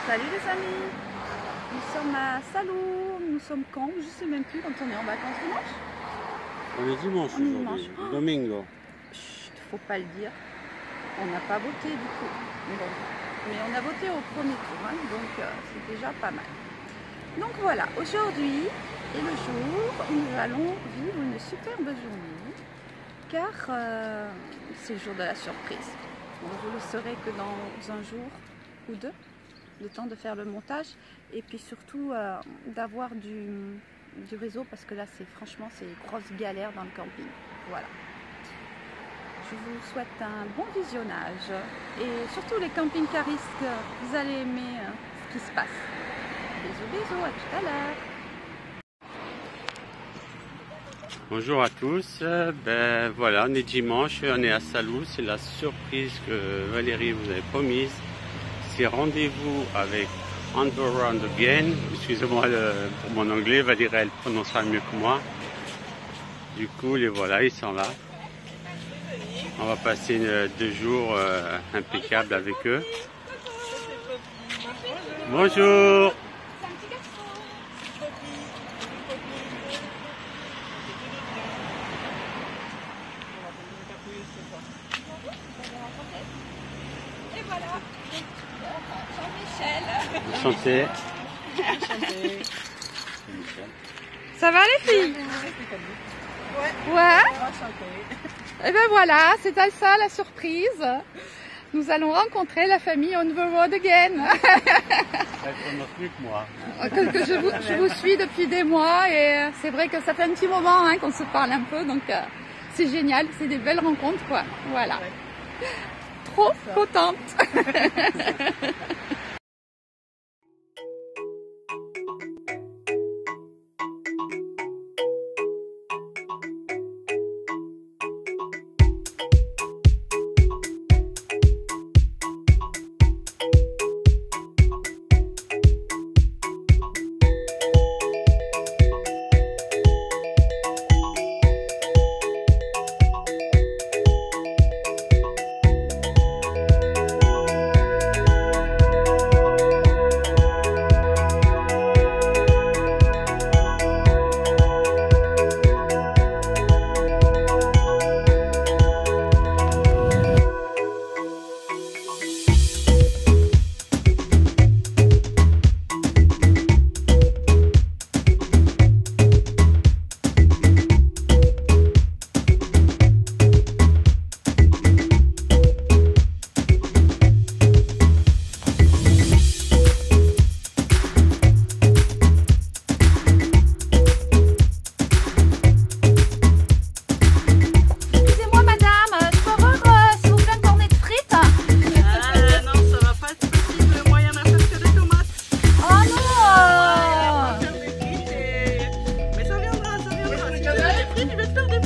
Salut les amis, nous sommes à Salou, nous sommes quand? Je sais même plus quand on est en vacances dimanche. On est dimanche aujourd'hui, domingo. Chut, faut pas le dire, on n'a pas voté du coup, bon. Mais on a voté au premier tour, hein, donc c'est déjà pas mal. Donc voilà, aujourd'hui est le jour où nous allons vivre une superbe journée, car c'est le jour de la surprise. Bon, je le saurai que dans un jour ou deux, le temps de faire le montage et puis surtout d'avoir du réseau, parce que là franchement c'est une grosse galère dans le camping. Voilà. Je vous souhaite un bon visionnage et surtout les camping-caristes, vous allez aimer ce qui se passe. Bisous bisous, à tout à l'heure. Bonjour à tous, ben voilà, on est dimanche, on est à Salou, c'est la surprise que Valérie vous avait promise. C'est rendez-vous avec On the Road Again. Excusez-moi pour mon anglais, Valérie elle prononcera mieux que moi. Du coup, les voilà, ils sont là. On va passer 2 jours impeccables avec eux. Bonjour. Et voilà, Jean-Michel. Enchanté. Ça va les filles? Ouais. Et ben voilà, c'est ça la surprise. Nous allons rencontrer la famille On the Road Again. Elle prononce mieux que moi. Que je vous suis depuis des mois et c'est vrai que ça fait un petit moment qu'on se parle un peu, donc c'est génial, c'est des belles rencontres quoi. Voilà. Trop contente.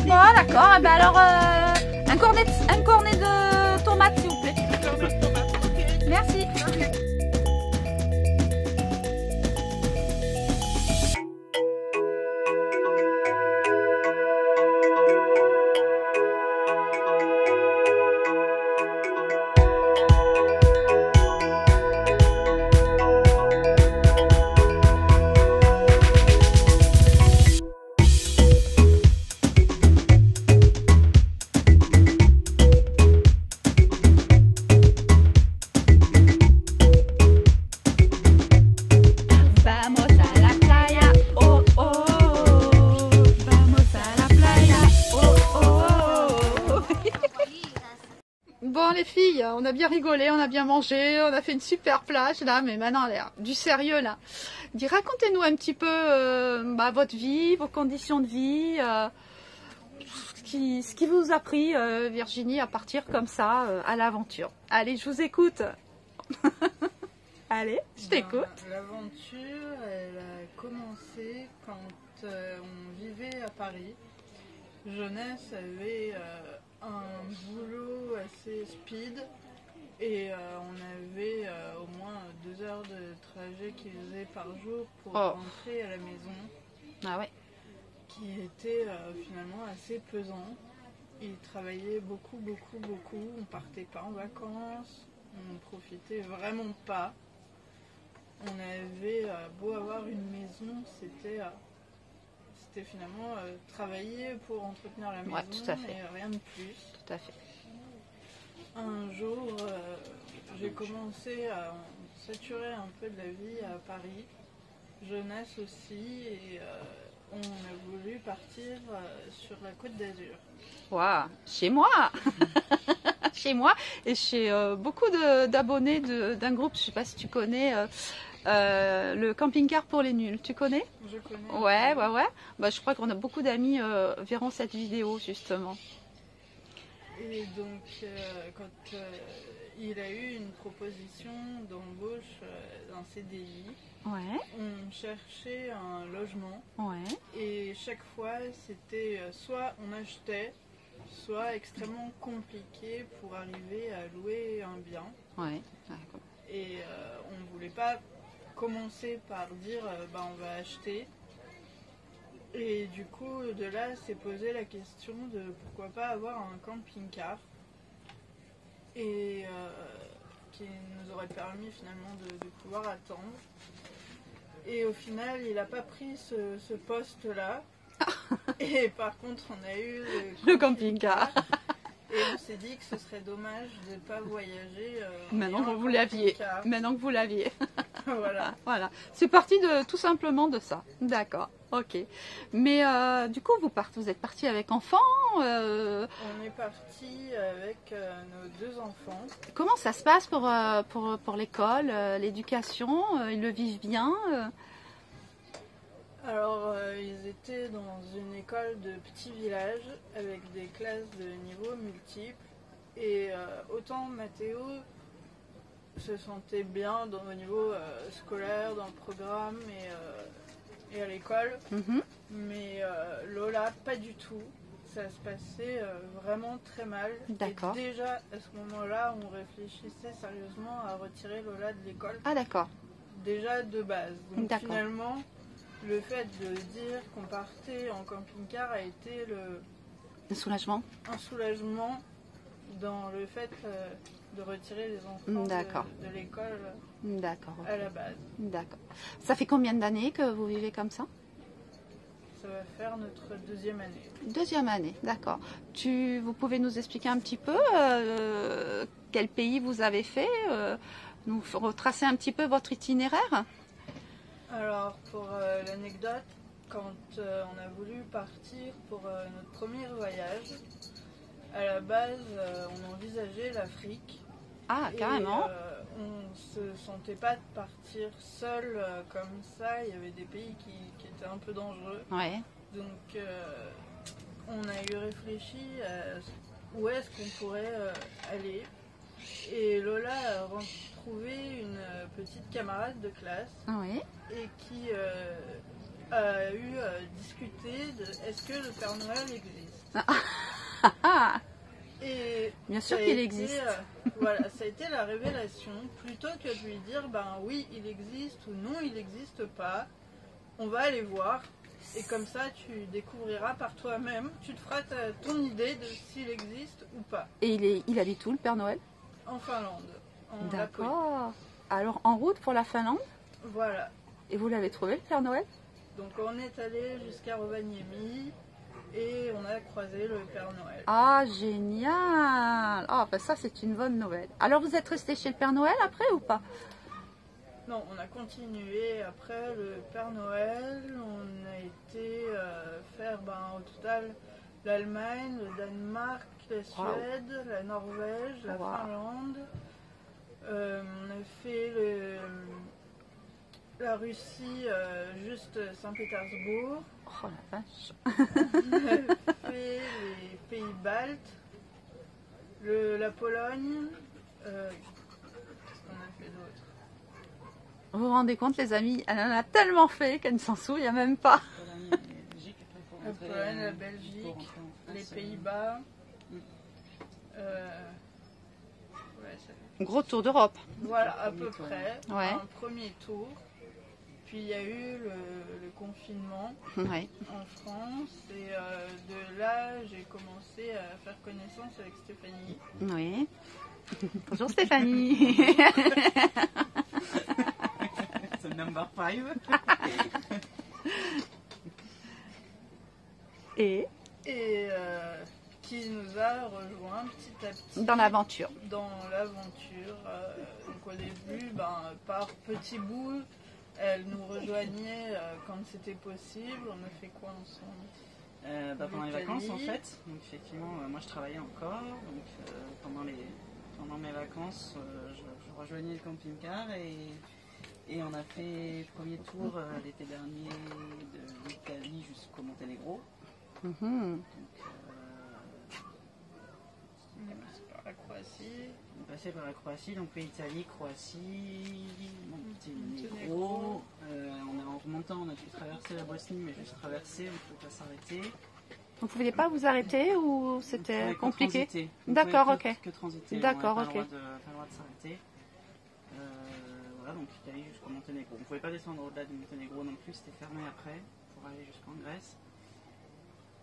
Bon d'accord, ben alors un cornet de tomates s'il vous plaît. Merci. Bon les filles, on a bien rigolé, on a bien mangé, on a fait une super plage là, mais maintenant du sérieux là. Racontez-nous un petit peu votre vie, vos conditions de vie, ce qui vous a pris Virginie à partir comme ça à l'aventure. Allez, je vous écoute. Allez, je t'écoute. L'aventure, elle a commencé quand on vivait à Paris. Jeunesse avait un boulot assez speed et on avait au moins 2 heures de trajet qu'ils faisaient par jour pour rentrer à la maison. Ah ouais. Qui était finalement assez pesant. Ils travaillaient beaucoup, on partait pas en vacances, on profitait vraiment pas. on avait beau avoir une maison, c'était finalement travailler pour entretenir la maison, Ouais, tout à fait. et rien de plus. Tout à fait. Un jour, j'ai commencé à saturer un peu de la vie à Paris, jeunesse aussi, et on a voulu partir sur la Côte d'Azur. Waouh, chez moi chez moi et chez beaucoup d'abonnés d'un groupe, je ne sais pas si tu connais, le camping-car pour les nuls, tu connais? Je connais. Ouais. Bah, je crois qu'on a beaucoup d'amis verront cette vidéo justement. Et donc, quand il a eu une proposition d'embauche d'un CDI, Ouais, on cherchait un logement. ouais, Et chaque fois, c'était soit on achetait, soit extrêmement compliqué pour arriver à louer un bien. ouais. Et on ne voulait pas commencer par dire on va acheter. Et du coup, de là, s'est posé la question de pourquoi pas avoir un camping-car. Et qui nous aurait permis finalement de pouvoir attendre. Et au final, il n'a pas pris ce poste-là. Et par contre, on a eu Le camping-car. Et on s'est dit que ce serait dommage de ne pas voyager. Maintenant que vous l'aviez. Maintenant que vous l'aviez. Voilà. Voilà. C'est parti tout simplement de ça. D'accord. Ok. Mais du coup, vous êtes parti avec enfants On est parti avec nos 2 enfants. Comment ça se passe pour l'école, l'éducation? Ils le vivent bien? Alors, ils étaient dans une école de petit village avec des classes de niveaux multiples. Et autant Mathéo se sentait bien au niveau scolaire, dans le programme et à l'école. Mais Lola, pas du tout. Ça se passait vraiment très mal. D'accord. Et déjà, à ce moment-là, on réfléchissait sérieusement à retirer Lola de l'école. Ah d'accord. Déjà de base. Donc D'accord. finalement, le fait de dire qu'on partait en camping-car a été Un soulagement? un soulagement dans le fait de retirer les enfants de l'école D'accord. à la base. D'accord. Ça fait combien d'années que vous vivez comme ça? Ça va faire notre 2e année. 2e année, d'accord. Vous pouvez nous expliquer un petit peu quel pays vous avez fait, nous retracer un petit peu votre itinéraire? Alors, pour l'anecdote, quand on a voulu partir pour notre premier voyage, à la base, on envisageait l'Afrique. Ah, carrément. Et, on ne se sentait pas de partir seul comme ça. Il y avait des pays qui étaient un peu dangereux. Ouais. Donc, on a eu réfléchi à où est-ce qu'on pourrait aller. Et Lola a retrouvé une petite camarade de classe Oui. et qui a eu discuté de est-ce que le Père Noël existe. Et bien sûr qu'il existe. Voilà, ça a été la révélation. Plutôt que de lui dire oui, il existe ou non, il n'existe pas, on va aller voir. Et comme ça, tu découvriras par toi-même, tu te feras ton idée de s'il existe ou pas. Et il habite où, le Père Noël? En Finlande. D'accord. Alors, en route pour la Finlande? Voilà. Et vous l'avez trouvé, le Père Noël? Donc, on est allé jusqu'à Rovaniemi et on a croisé le Père Noël. Ah, génial! Ah, ben ça, c'est une bonne nouvelle. Alors, vous êtes resté chez le Père Noël après ou pas? Non, on a continué après le Père Noël. On a été faire au total l'Allemagne, le Danemark, la Suède, la Norvège, la Finlande. On a fait la Russie, juste Saint-Pétersbourg. Oh la vache! On a fait les pays baltes, la Pologne. Qu'est-ce qu'on a fait d'autre? Vous vous rendez compte, les amis, elle en a tellement fait qu'elle ne s'en souvient même pas. La Pologne, la Belgique, les Pays-Bas. Gros tour d'Europe. Voilà, à peu près. Ouais. Un premier tour. Puis il y a eu le confinement en France. Et de là, j'ai commencé à faire connaissance avec Stéphanie. Oui. Bonjour Stéphanie. bar 5. Et qui nous a rejoint petit à petit dans l'aventure. Donc au début, par petits bouts, elle nous rejoignait quand c'était possible. On a fait quoi ensemble pendant les vacances en fait. Donc effectivement, moi je travaillais encore. Donc pendant mes vacances, je rejoignais le camping-car et on a fait le premier tour l'été dernier de l'Italie jusqu'au Monténégro. Mhm. On est passé par la Croatie. On est passé par la Croatie, donc Italie, Croatie, Monténégro. On est en remontant, on a pu traverser la Bosnie, mais juste traverser, on ne pouvait pas s'arrêter. Vous ne pouviez pas vous arrêter ou c'était compliqué? D'accord, ok. Que transiter. D'accord, on ok. pas le droit de s'arrêter. Voilà, donc Italie jusqu'au Monténégro. On ne pouvait pas descendre au-delà du Monténégro non plus, c'était fermé après pour aller jusqu'en Grèce.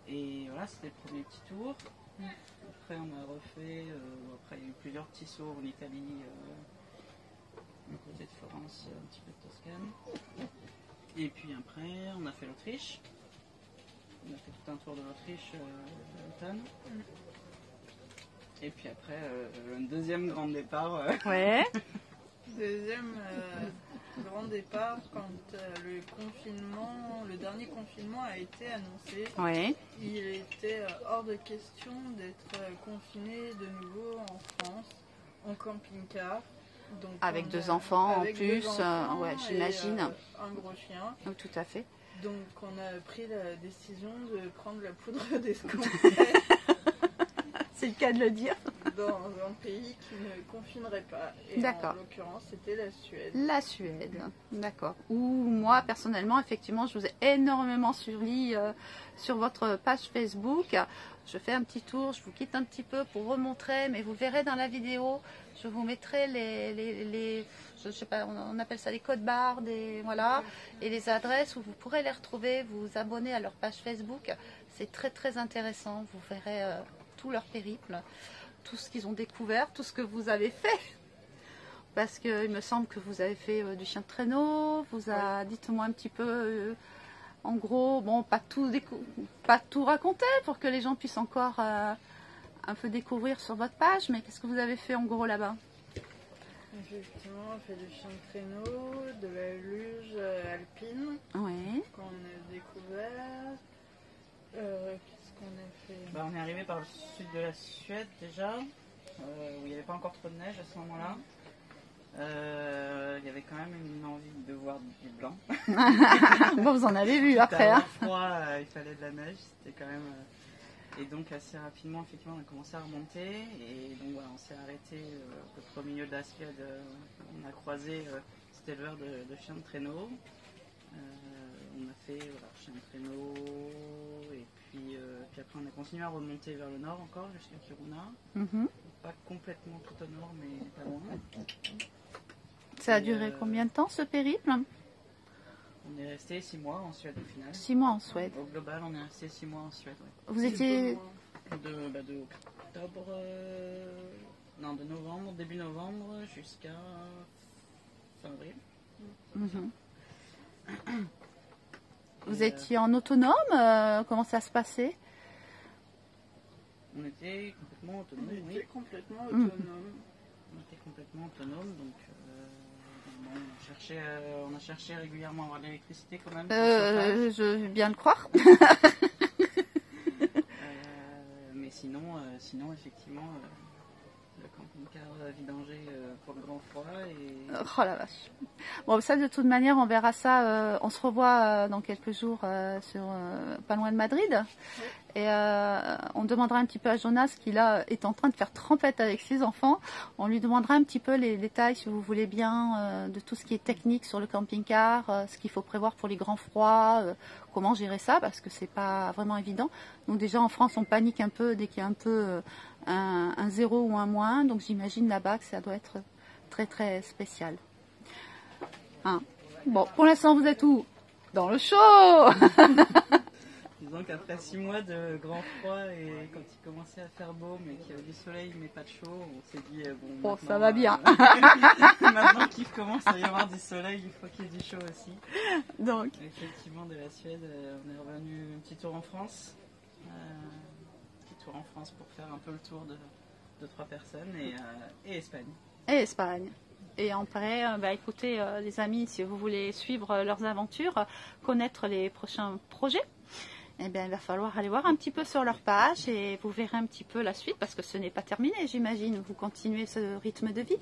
Et voilà, c'était le premier petit tour. Après, on a refait. Après, il y a eu plusieurs petits sauts en Italie, du côté de Florence, un petit peu de Toscane. Et puis après, on a fait l'Autriche. On a fait tout un tour de l'Autriche à l'automne. Et puis après, un deuxième grand départ. Ouais. Deuxième grand départ quand le dernier confinement a été annoncé. Ouais. Il était hors de question d'être confiné de nouveau en France, en camping-car. Donc Avec deux enfants en avec plus, deux enfants ouais, j'imagine. et, un gros chien. Oui, tout à fait. Donc on a pris la décision de prendre la poudre d'escampette C'est le cas de le dire. dans un pays qui ne confinerait pas. Et D'accord. en l'occurrence, c'était la Suède. La Suède, d'accord. Ou moi, personnellement, effectivement, je vous ai énormément suivi sur votre page Facebook. Je fais un petit tour, je vous quitte un petit peu pour vous montrer, mais vous verrez dans la vidéo, je vous mettrai je sais pas, on appelle ça les codes barres, voilà, et les adresses où vous pourrez les retrouver, vous vous abonner à leur page Facebook. C'est très très intéressant, vous verrez tout leur périple, tout ce qu'ils ont découvert, tout ce que vous avez fait. Parce qu'il me semble que vous avez fait du chien de traîneau, dites-moi un petit peu, en gros, bon, pas tout raconter pour que les gens puissent encore un peu découvrir sur votre page, mais qu'est-ce que vous avez fait en gros là-bas? Effectivement, on fait du chien de traîneau, de la luge alpine, Oui. qu'on a découvert. Qu'est-ce qu'on a fait? On est arrivé par le sud de la Suède déjà, où il n'y avait pas encore trop de neige à ce moment-là. Il y avait quand même une envie de voir du blanc. Bon, vous en avez vu après. Hein. Froid, il fallait de la neige, c'était quand même. Et donc assez rapidement, effectivement, on a commencé à remonter. Et donc voilà, on s'est arrêté à peu près au milieu de la Suède. On a croisé cet éleveur de chiens de traîneau. On a fait chien de traîneau. Et puis après, on a continué à remonter vers le nord encore, jusqu'à Kiruna. Mhm. Pas complètement tout au nord, mais pas loin. Ça a duré combien de temps ce périple? On est resté 6 mois en Suède au final. 6 mois en Suède. Au global, on est resté 6 mois en Suède. Ouais. Vous étiez... De octobre... de novembre, début novembre jusqu'à fin avril. Mhm. Vous étiez en autonome? Comment ça se passait? On était complètement autonome. On Oui. était complètement autonome. On était complètement autonome, donc on a cherché régulièrement à avoir de l'électricité quand même. Je veux bien le croire. Mais sinon effectivement, le camping-car vidangé pour le grand froid. Oh la vache. Bon, ça de toute manière, on verra ça. On se revoit dans quelques jours pas loin de Madrid. Oui. Et on demandera un petit peu à Jonas, qui là est en train de faire trempette avec ses enfants. On lui demandera un petit peu les détails, si vous voulez bien, de tout ce qui est technique sur le camping-car, ce qu'il faut prévoir pour les grands froids, comment gérer ça, parce que c'est pas vraiment évident. Donc déjà en France, on panique un peu dès qu'il y a un peu un 0 ou un moins. Donc j'imagine là-bas que ça doit être très très spécial. Hein. Bon, pour l'instant, vous êtes où? Dans le show. Disons qu'après 6 mois de grand froid et quand il commençait à faire beau mais qu'il y avait du soleil mais pas de chaud, on s'est dit bon, ça va bien. Maintenant qu'il commence à y avoir du soleil, il faut qu'il y ait du chaud aussi. Donc, effectivement, de la Suède, on est revenu un petit tour en France. Pour faire un peu le tour de 3 personnes et Espagne. Et Espagne. Et après, écoutez les amis, si vous voulez suivre leurs aventures, connaître les prochains projets, eh bien, il va falloir aller voir un petit peu sur leur page et vous verrez un petit peu la suite parce que ce n'est pas terminé, j'imagine. Vous continuez ce rythme de vie.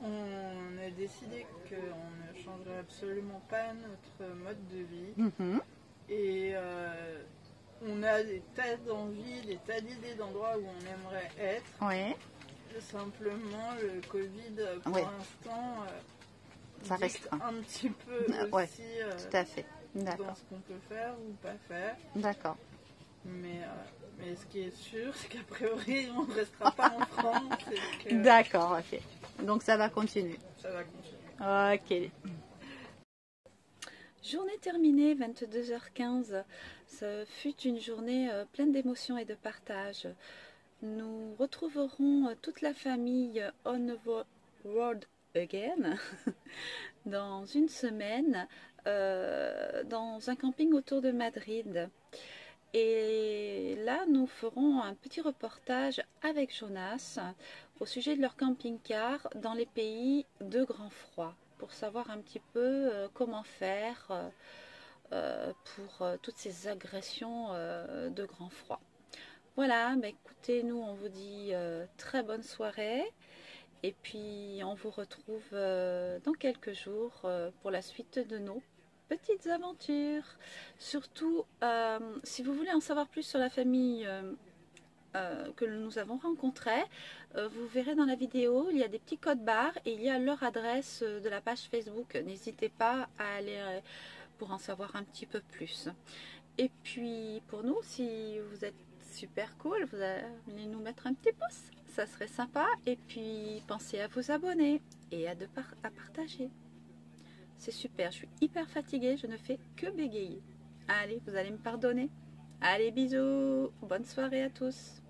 On a décidé qu'on ne changerait absolument pas notre mode de vie. Et on a des tas d'envies, des tas d'idées d'endroits où on aimerait être. Oui. Simplement, le Covid, pour l'instant, ça reste un petit peu aussi tout à fait. Dans ce qu'on peut faire ou pas faire. D'accord. Mais ce qui est sûr, c'est qu'a priori, on ne restera pas en France. D'accord, ok. Donc ça va continuer. Ça va continuer. Ok. Journée terminée, 22h15. Ce fut une journée pleine d'émotions et de partage. Nous retrouverons toute la famille On the Road Again dans une semaine dans un camping autour de Madrid. Et là, nous ferons un petit reportage avec Jonas au sujet de leur camping-car dans les pays de grand froid, pour savoir un petit peu comment faire pour toutes ces agressions de grand froid. Voilà, écoutez, nous on vous dit très bonne soirée et puis on vous retrouve dans quelques jours pour la suite de nos petites aventures. Surtout, si vous voulez en savoir plus sur la famille que nous avons rencontrée, vous verrez dans la vidéo, il y a des petits codes barres et il y a leur adresse de la page Facebook. N'hésitez pas à aller pour en savoir un petit peu plus. Et puis pour nous, si vous êtes super cool, vous allez nous mettre un petit pouce, ça serait sympa. Et puis pensez à vous abonner et à partager. C'est super, je suis hyper fatiguée, je ne fais que bégayer. Allez, vous allez me pardonner. Allez, bisous, bonne soirée à tous.